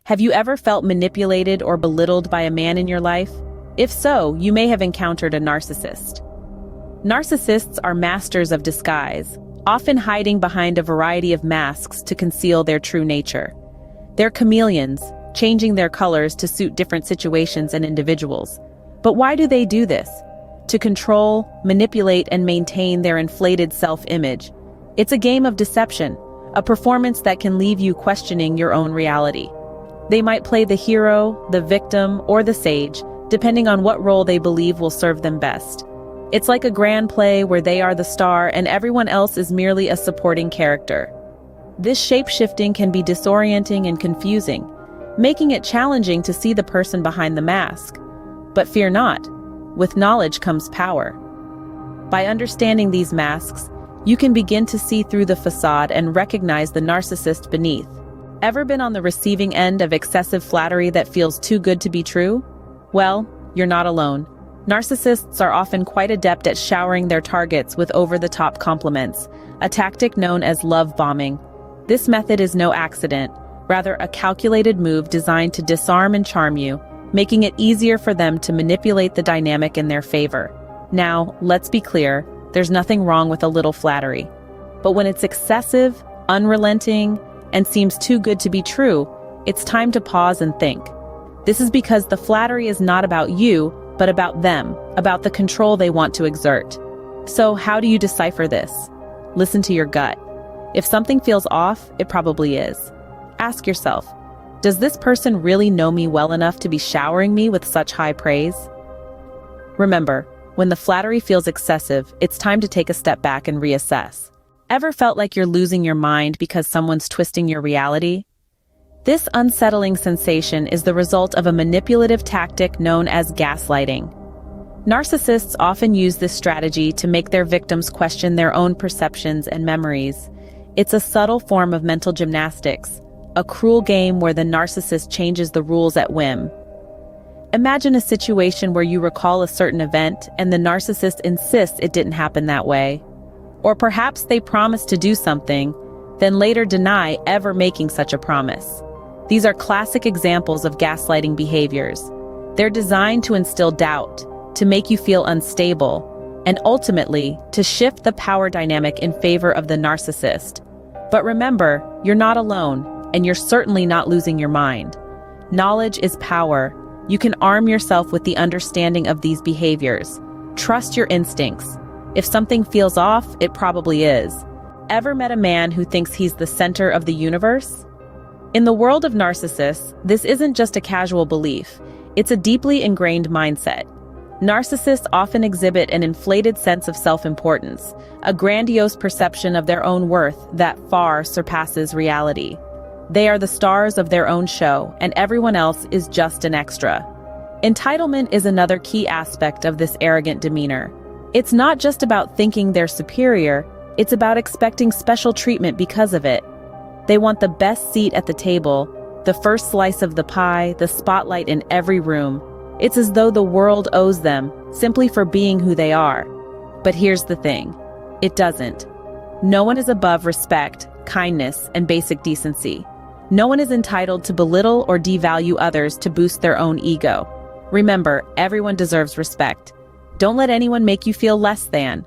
Have you ever felt manipulated or belittled by a man in your life? If so, you may have encountered a narcissist. Narcissists are masters of disguise, often hiding behind a variety of masks to conceal their true nature. They're chameleons, changing their colors to suit different situations and individuals. But why do they do this? To control, manipulate, and maintain their inflated self-image. It's a game of deception, a performance that can leave you questioning your own reality. They might play the hero, the victim, or the sage, depending on what role they believe will serve them best. It's like a grand play where they are the star and everyone else is merely a supporting character. This shape-shifting can be disorienting and confusing, making it challenging to see the person behind the mask. But fear not, with knowledge comes power. By understanding these masks, you can begin to see through the facade and recognize the narcissist beneath. Ever been on the receiving end of excessive flattery that feels too good to be true? Well, you're not alone. Narcissists are often quite adept at showering their targets with over-the-top compliments, a tactic known as love bombing. This method is no accident, rather a calculated move designed to disarm and charm you, making it easier for them to manipulate the dynamic in their favor. Now, let's be clear, there's nothing wrong with a little flattery. But when it's excessive, unrelenting, and seems too good to be true, it's time to pause and think. This is because the flattery is not about you, but about them, about the control they want to exert. So how do you decipher this? Listen to your gut. If something feels off, it probably is. Ask yourself, does this person really know me well enough to be showering me with such high praise? Remember, when the flattery feels excessive, it's time to take a step back and reassess. Ever felt like you're losing your mind because someone's twisting your reality? This unsettling sensation is the result of a manipulative tactic known as gaslighting. Narcissists often use this strategy to make their victims question their own perceptions and memories. It's a subtle form of mental gymnastics, a cruel game where the narcissist changes the rules at whim. Imagine a situation where you recall a certain event and the narcissist insists it didn't happen that way. Or perhaps they promise to do something, then later deny ever making such a promise. These are classic examples of gaslighting behaviors. They're designed to instill doubt, to make you feel unstable, and ultimately, to shift the power dynamic in favor of the narcissist. But remember, you're not alone, and you're certainly not losing your mind. Knowledge is power. You can arm yourself with the understanding of these behaviors. Trust your instincts. If something feels off, it probably is. Ever met a man who thinks he's the center of the universe? In the world of narcissists, this isn't just a casual belief. It's a deeply ingrained mindset. Narcissists often exhibit an inflated sense of self-importance, a grandiose perception of their own worth that far surpasses reality. They are the stars of their own show, and everyone else is just an extra. Entitlement is another key aspect of this arrogant demeanor. It's not just about thinking they're superior, it's about expecting special treatment because of it. They want the best seat at the table, the first slice of the pie, the spotlight in every room. It's as though the world owes them, simply for being who they are. But here's the thing. It doesn't. No one is above respect, kindness, and basic decency. No one is entitled to belittle or devalue others to boost their own ego. Remember, everyone deserves respect. Don't let anyone make you feel less than.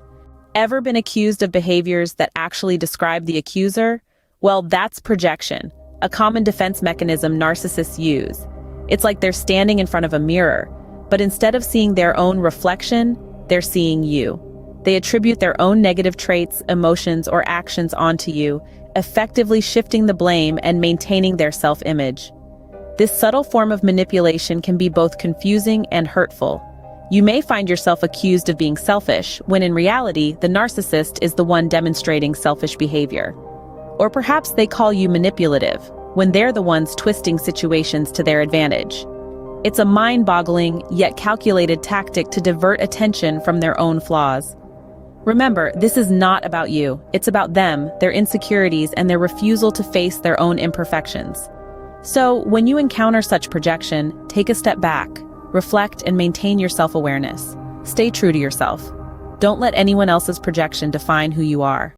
Ever been accused of behaviors that actually describe the accuser? Well, that's projection, a common defense mechanism narcissists use. It's like they're standing in front of a mirror, but instead of seeing their own reflection, they're seeing you. They attribute their own negative traits, emotions, or actions onto you, effectively shifting the blame and maintaining their self-image. This subtle form of manipulation can be both confusing and hurtful. You may find yourself accused of being selfish, when in reality, the narcissist is the one demonstrating selfish behavior. Or perhaps they call you manipulative, when they're the ones twisting situations to their advantage. It's a mind-boggling, yet calculated tactic to divert attention from their own flaws. Remember, this is not about you. It's about them, their insecurities, and their refusal to face their own imperfections. So, when you encounter such projection, take a step back, reflect, and maintain your self-awareness. Stay true to yourself. Don't let anyone else's projection define who you are.